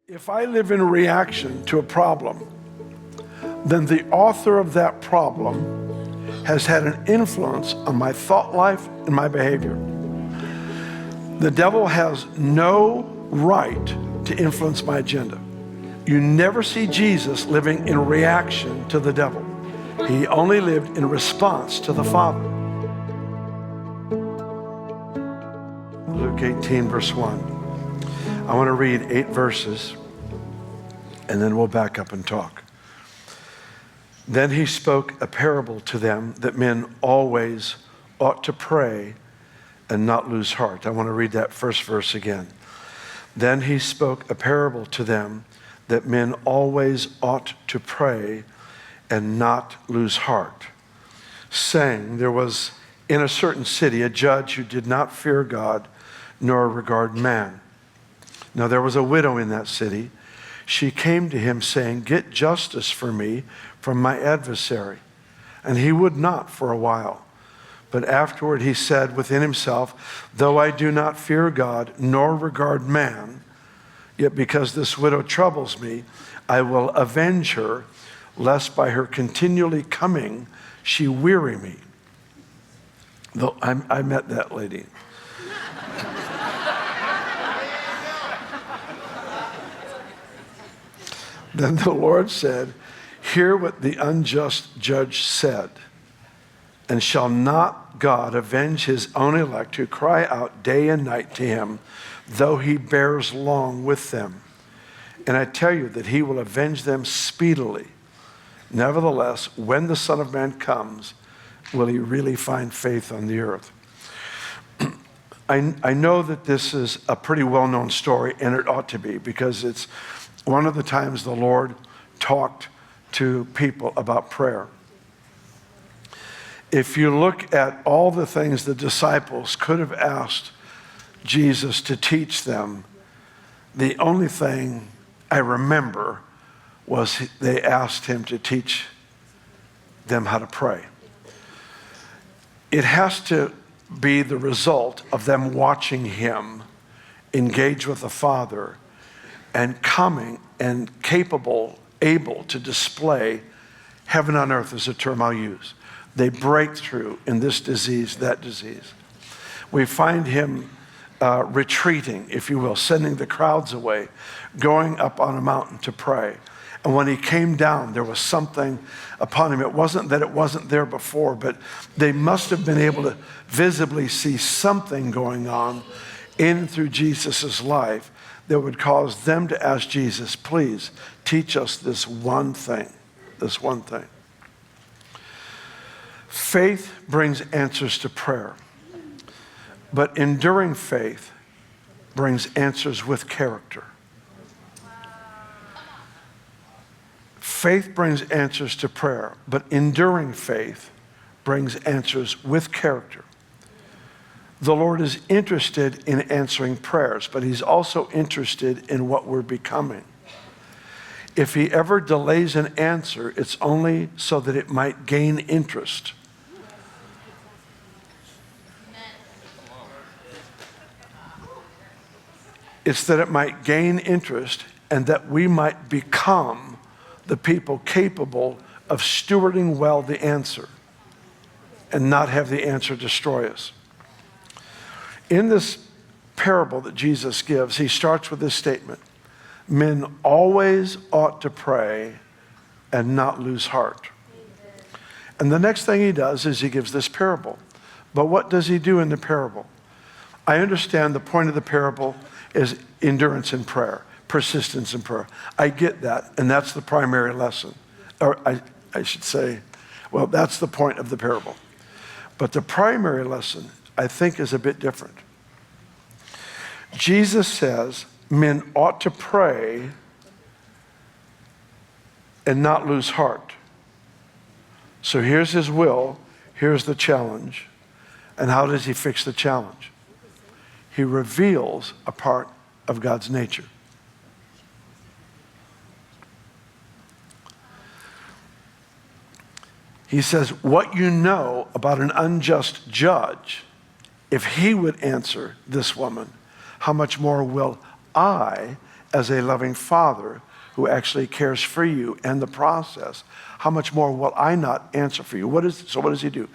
If I live in reaction to a problem, then the author of that problem has had an influence on my thought life and my behavior. The devil has no right to influence my agenda. You never see Jesus living in reaction to the devil. He only lived in response to the Father. Luke 18, verse 1. I want to read 8 verses, and then we'll back up and talk. Then he spoke a parable to them that men always ought to pray and not lose heart. I want to read that first verse again. Then he spoke a parable to them that men always ought to pray and not lose heart, saying, there was in a certain city a judge who did not fear God nor regard man. Now there was a widow in that city. She came to him saying, get justice for me from my adversary. And he would not for a while. But afterward he said within himself, though I do not fear God nor regard man, yet because this widow troubles me, I will avenge her, lest by her continually coming she weary me. Though I met that lady. Then the Lord said, hear what the unjust judge said. And shall not God avenge his own elect who cry out day and night to him, though he bears long with them? And I tell you that he will avenge them speedily. Nevertheless, when the Son of Man comes, will he really find faith on the earth? I know that this is a pretty well-known story, and it ought to be, because it's one of the times the Lord talked to people about prayer. If you look at all the things the disciples could have asked Jesus to teach them, the only thing I remember was they asked him to teach them how to pray. It has to be the result of them watching him engage with the Father and coming and capable, able to display heaven on earth is a term I'll use. They break through in this disease, that disease. We find him retreating, if you will, sending the crowds away, going up on a mountain to pray. And when he came down, there was something upon him. It wasn't that it wasn't there before, but they must have been able to visibly see something going on in and through Jesus' life that would cause them to ask Jesus, please teach us this one thing, this one thing. Faith brings answers to prayer, but enduring faith brings answers with character. Faith brings answers to prayer, but enduring faith brings answers with character. The Lord is interested in answering prayers, but he's also interested in what we're becoming. If he ever delays an answer, it's only so that it might gain interest. It's that it might gain interest and that we might become the people capable of stewarding well the answer and not have the answer destroy us. In this parable that Jesus gives, he starts with this statement: men always ought to pray and not lose heart. And the next thing he does is he gives this parable. But what does he do in the parable? I understand the point of the parable is endurance in prayer, persistence in prayer. I get that, and that's the primary lesson. Or I should say, well, that's the point of the parable. But the primary lesson, I think, is a bit different. Jesus says men ought to pray and not lose heart. So here's his will, here's the challenge. And how does he fix the challenge? He reveals a part of God's nature. He says, what you know about an unjust judge, if he would answer this woman, how much more will I, as a loving Father who actually cares for you and the process, how much more will I not answer for you? What does he do?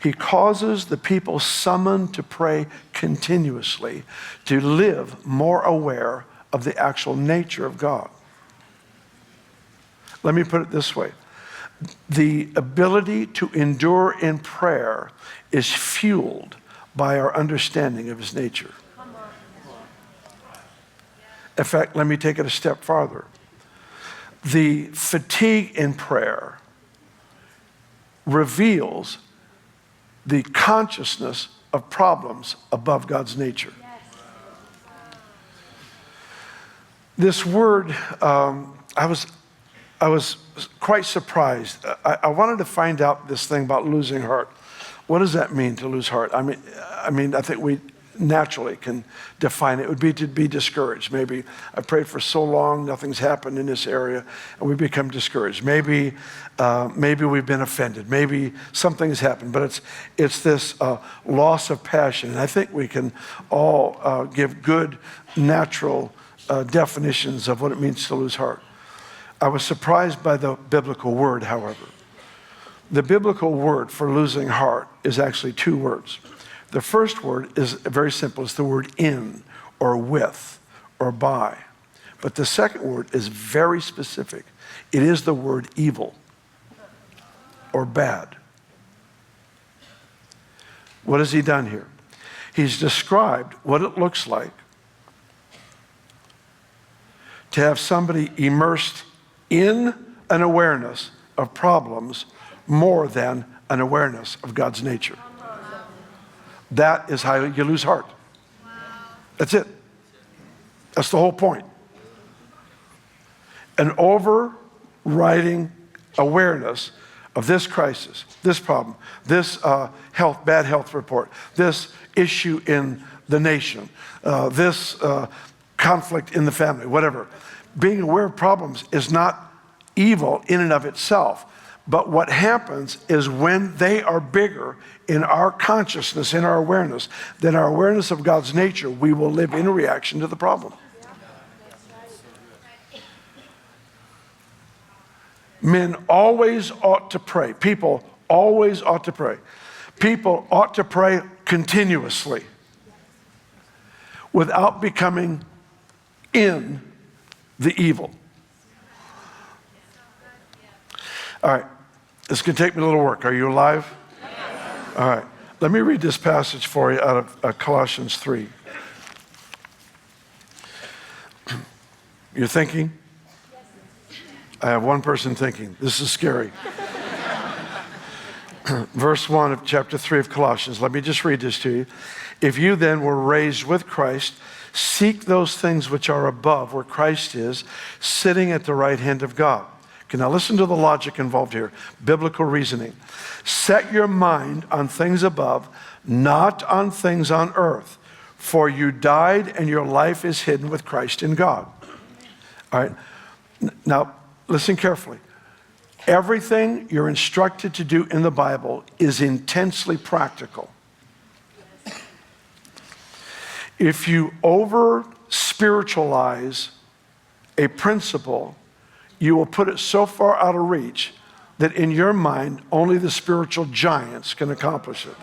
He causes the people summoned to pray continuously to live more aware of the actual nature of God. Let me put it this way. The ability to endure in prayer is fueled by our understanding of his nature. In fact, let me take it a step farther. The fatigue in prayer reveals the consciousness of problems above God's nature. This word, I was quite surprised. I wanted to find out this thing about losing heart. What does that mean, to lose heart? I mean, I think we naturally can define it. It would be to be discouraged. Maybe I prayed for so long, nothing's happened in this area, and we become discouraged. Maybe we've been offended. Maybe something has happened, but it's this loss of passion. And I think we can all give good, natural definitions of what it means to lose heart. I was surprised by the biblical word, however. The biblical word for losing heart is actually two words. The first word is very simple. It's the word in, or with, or by. But the second word is very specific. It is the word evil, or bad. What has he done here? He's described what it looks like to have somebody immersed in an awareness of problems more than an awareness of God's nature. That is how you lose heart. That's it. That's the whole point. An overriding awareness of this crisis, this problem, this bad health report, this issue in the nation, this conflict in the family, whatever. Being aware of problems is not evil in and of itself. But what happens is when they are bigger in our consciousness, in our awareness, than our awareness of God's nature, we will live in reaction to the problem. Men always ought to pray. People always ought to pray. People ought to pray continuously without becoming in the evil. All right, this can take me a little work. Are you alive? Yes. All right, let me read this passage for you out of Colossians 3. You're thinking? I have one person thinking. This is scary. Verse 1 of chapter 3 of Colossians. Let me just read this to you. If you then were raised with Christ, seek those things which are above, where Christ is, sitting at the right hand of God. Okay, now listen to the logic involved here. Biblical reasoning. Set your mind on things above, not on things on earth. For you died and your life is hidden with Christ in God. All right. Now, listen carefully. Everything you're instructed to do in the Bible is intensely practical. If you over-spiritualize a principle, you will put it so far out of reach that in your mind, only the spiritual giants can accomplish it.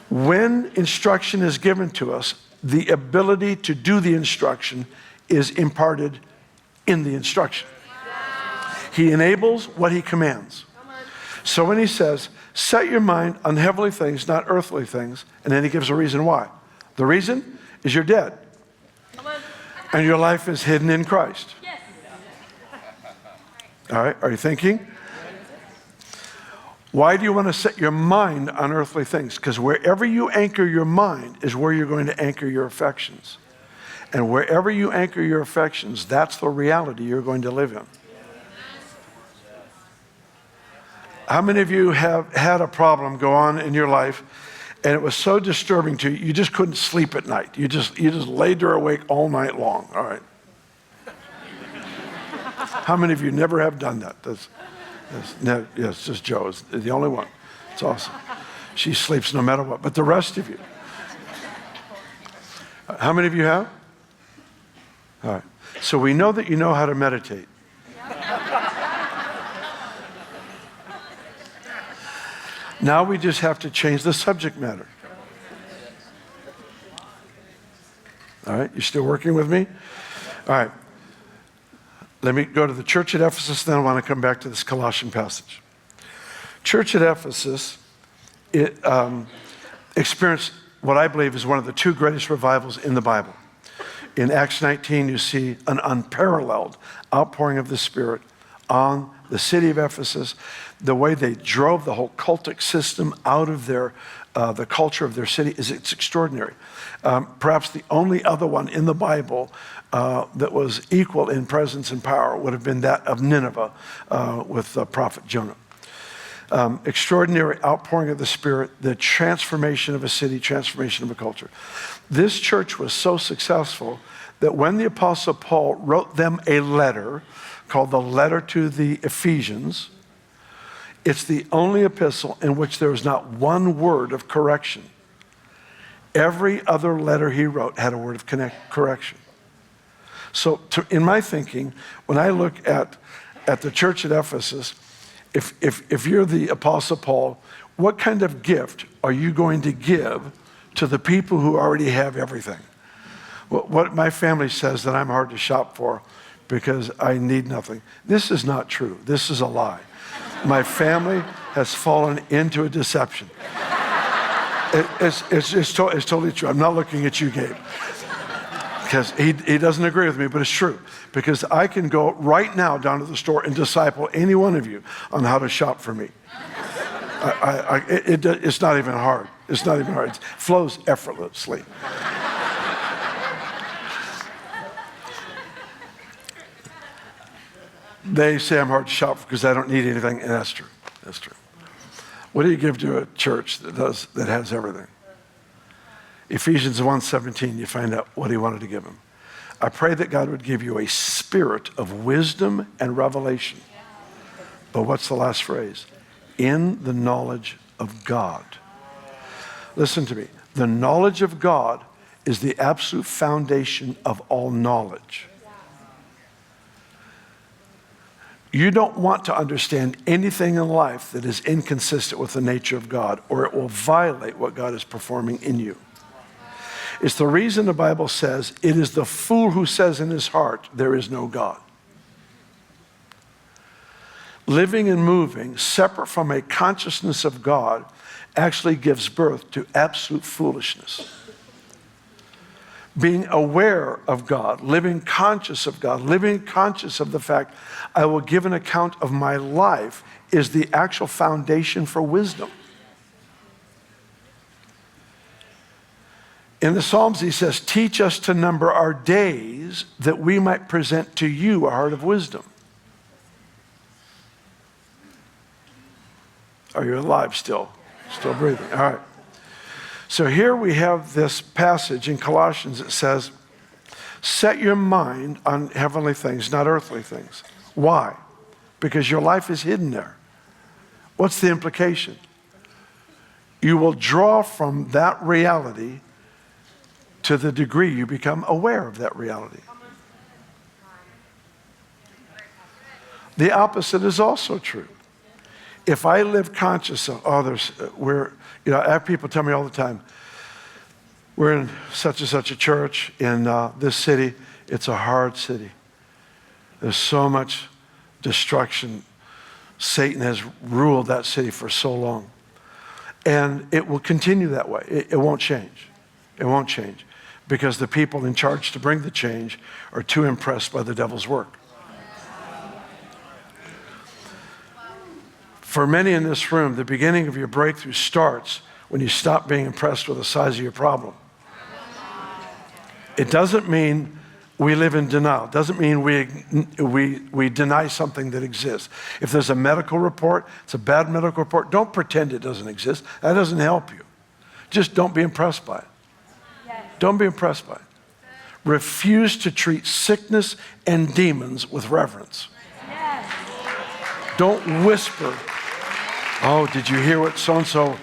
When instruction is given to us, the ability to do the instruction is imparted in the instruction. He enables what he commands. So when he says, set your mind on heavenly things, not earthly things, and then he gives a reason why. The reason is you're dead. And your life is hidden in Christ. All right, are you thinking? Why do you want to set your mind on earthly things? Because wherever you anchor your mind is where you're going to anchor your affections. And wherever you anchor your affections, that's the reality you're going to live in. How many of you have had a problem go on in your life and it was so disturbing to you, you just couldn't sleep at night? You just laid there awake all night long. All right. How many of you never have done that? It's just Joe. It's the only one. It's awesome. She sleeps no matter what. But the rest of you, how many of you have? All right. So we know that you know how to meditate. Now we just have to change the subject matter. All right, you still working with me? All right. Let me go to the church at Ephesus, then I want to come back to this Colossian passage. Church at Ephesus experienced what I believe is one of the two greatest revivals in the Bible. In Acts 19, you see an unparalleled outpouring of the Spirit on the city of Ephesus, the way they drove the whole cultic system out of the culture of their city it's extraordinary. Perhaps the only other one in the Bible that was equal in presence and power would have been that of Nineveh with the prophet Jonah. Extraordinary outpouring of the Spirit, the transformation of a city, transformation of a culture. This church was so successful that when the Apostle Paul wrote them a letter called the letter to the Ephesians, it's the only epistle in which there was not one word of correction. Every other letter he wrote had a word of correction. So in my thinking, when I look at the church at Ephesus, if you're the Apostle Paul, what kind of gift are you going to give to the people who already have everything? What my family says that I'm hard to shop for because I need nothing. This is not true. This is a lie. My family has fallen into a deception. It's totally true. I'm not looking at you, Gabe, because he doesn't agree with me, but it's true. Because I can go right now down to the store and disciple any one of you on how to shop for me. It's not even hard. It's not even hard. It flows effortlessly. They say I'm hard to shop for because I don't need anything, and that's true. That's true. What do you give to a church that has everything? Ephesians 1:17, you find out what he wanted to give them. I pray that God would give you a spirit of wisdom and revelation. But what's the last phrase? In the knowledge of God. Listen to me. The knowledge of God is the absolute foundation of all knowledge. You don't want to understand anything in life that is inconsistent with the nature of God, or it will violate what God is performing in you. It's the reason the Bible says, it is the fool who says in his heart, there is no God. Living and moving separate from a consciousness of God actually gives birth to absolute foolishness. Being aware of God, living conscious of God, living conscious of the fact I will give an account of my life is the actual foundation for wisdom. In the Psalms, he says, teach us to number our days that we might present to you a heart of wisdom. Are you alive still? Still breathing? All right. So here we have this passage in Colossians that says, set your mind on heavenly things, not earthly things. Why? Because your life is hidden there. What's the implication? You will draw from that reality to the degree you become aware of that reality. The opposite is also true. If I live conscious of others, I have people tell me all the time, we're in such and such a church in this city. It's a hard city. There's so much destruction. Satan has ruled that city for so long. And it will continue that way. It won't change. It won't change. Because the people in charge to bring the change are too impressed by the devil's work. For many in this room, the beginning of your breakthrough starts when you stop being impressed with the size of your problem. It doesn't mean we live in denial. It doesn't mean we deny something that exists. If there's a medical report, it's a bad medical report, don't pretend it doesn't exist. That doesn't help you. Just don't be impressed by it. Yes. Don't be impressed by it. Refuse to treat sickness and demons with reverence. Yes. Don't whisper, oh, did you hear what so-and-so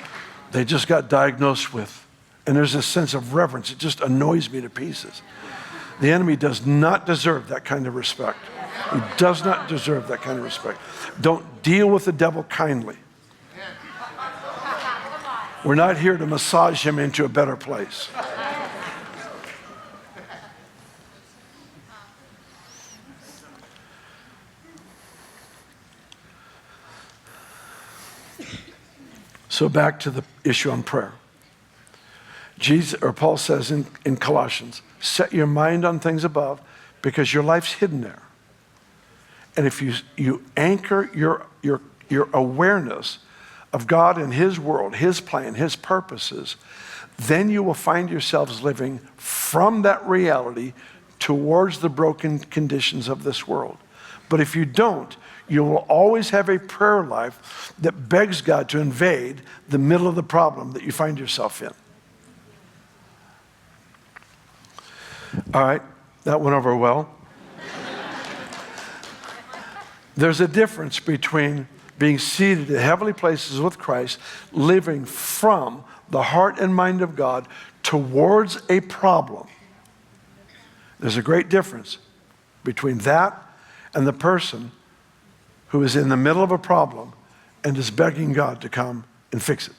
they just got diagnosed with? And there's this sense of reverence. It just annoys me to pieces. The enemy does not deserve that kind of respect. He does not deserve that kind of respect. Don't deal with the devil kindly. We're not here to massage him into a better place. So back to the issue on prayer. Paul says in Colossians, set your mind on things above because your life's hidden there. And if you anchor your awareness of God and his world, his plan, his purposes, then you will find yourselves living from that reality towards the broken conditions of this world. But if you don't, you will always have a prayer life that begs God to invade the middle of the problem that you find yourself in. All right, that went over well. There's a difference between being seated in heavenly places with Christ, living from the heart and mind of God towards a problem. There's a great difference between that and the person who is in the middle of a problem and is begging God to come and fix it.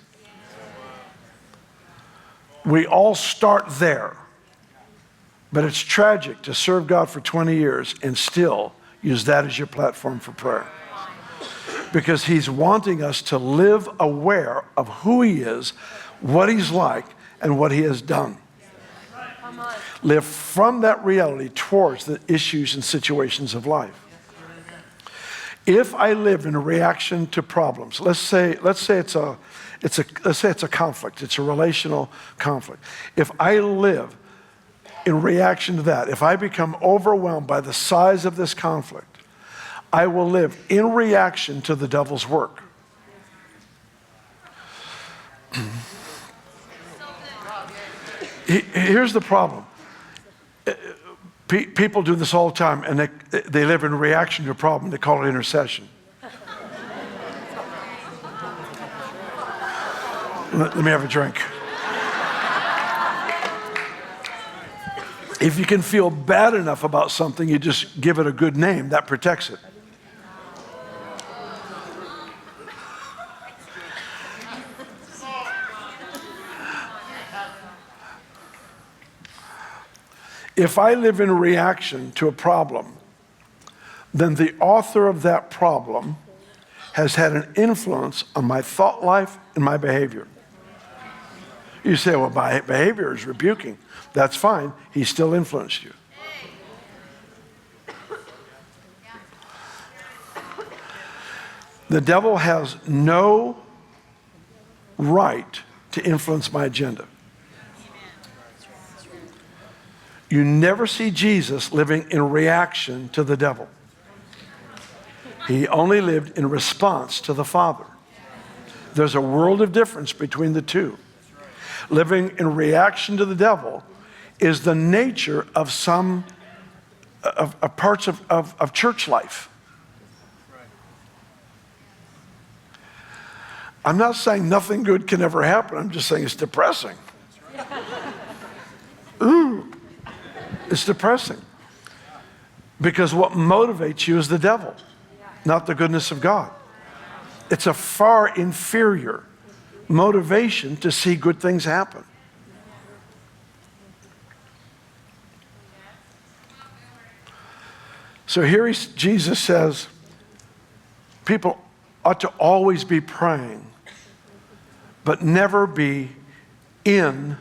We all start there, but it's tragic to serve God for 20 years and still use that as your platform for prayer. Because he's wanting us to live aware of who he is, what he's like, and what he has done. Live from that reality towards the issues and situations of life. If I live in a reaction to problems, let's say it's a conflict, it's a relational conflict. If I live in reaction to that, if I become overwhelmed by the size of this conflict, I will live in reaction to the devil's work. Here's the problem. People do this all the time, and they live in reaction to a problem. They call it intercession. Let me have a drink. If you can feel bad enough about something, you just give it a good name. That protects it. If I live in reaction to a problem, then the author of that problem has had an influence on my thought life and my behavior. You say, well, my behavior is rebuking. That's fine. He still influenced you. The devil has no right to influence my agenda. You never see Jesus living in reaction to the devil. He only lived in response to the Father. There's a world of difference between the two. Living in reaction to the devil is the nature of some of parts of church life. I'm not saying nothing good can ever happen. I'm just saying it's depressing. Ooh. It's depressing because what motivates you is the devil, not the goodness of God. It's a far inferior motivation to see good things happen. So here Jesus says, people ought to always be praying, but never be in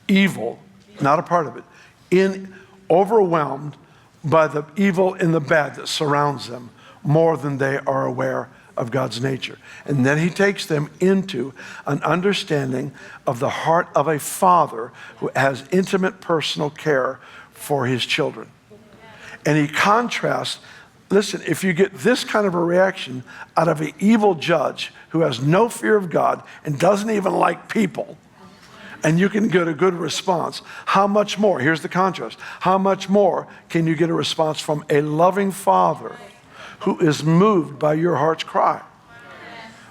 evil, not a part of it, overwhelmed by the evil and the bad that surrounds them more than they are aware of God's nature. And then he takes them into an understanding of the heart of a father who has intimate personal care for his children. And he contrasts, listen, if you get this kind of a reaction out of an evil judge who has no fear of God and doesn't even like people, and you can get a good response, how much more, here's the contrast, how much more can you get a response from a loving father who is moved by your heart's cry?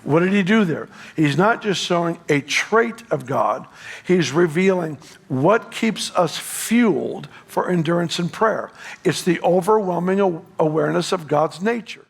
What did he do there? He's not just showing a trait of God. He's revealing what keeps us fueled for endurance and prayer. It's the overwhelming awareness of God's nature.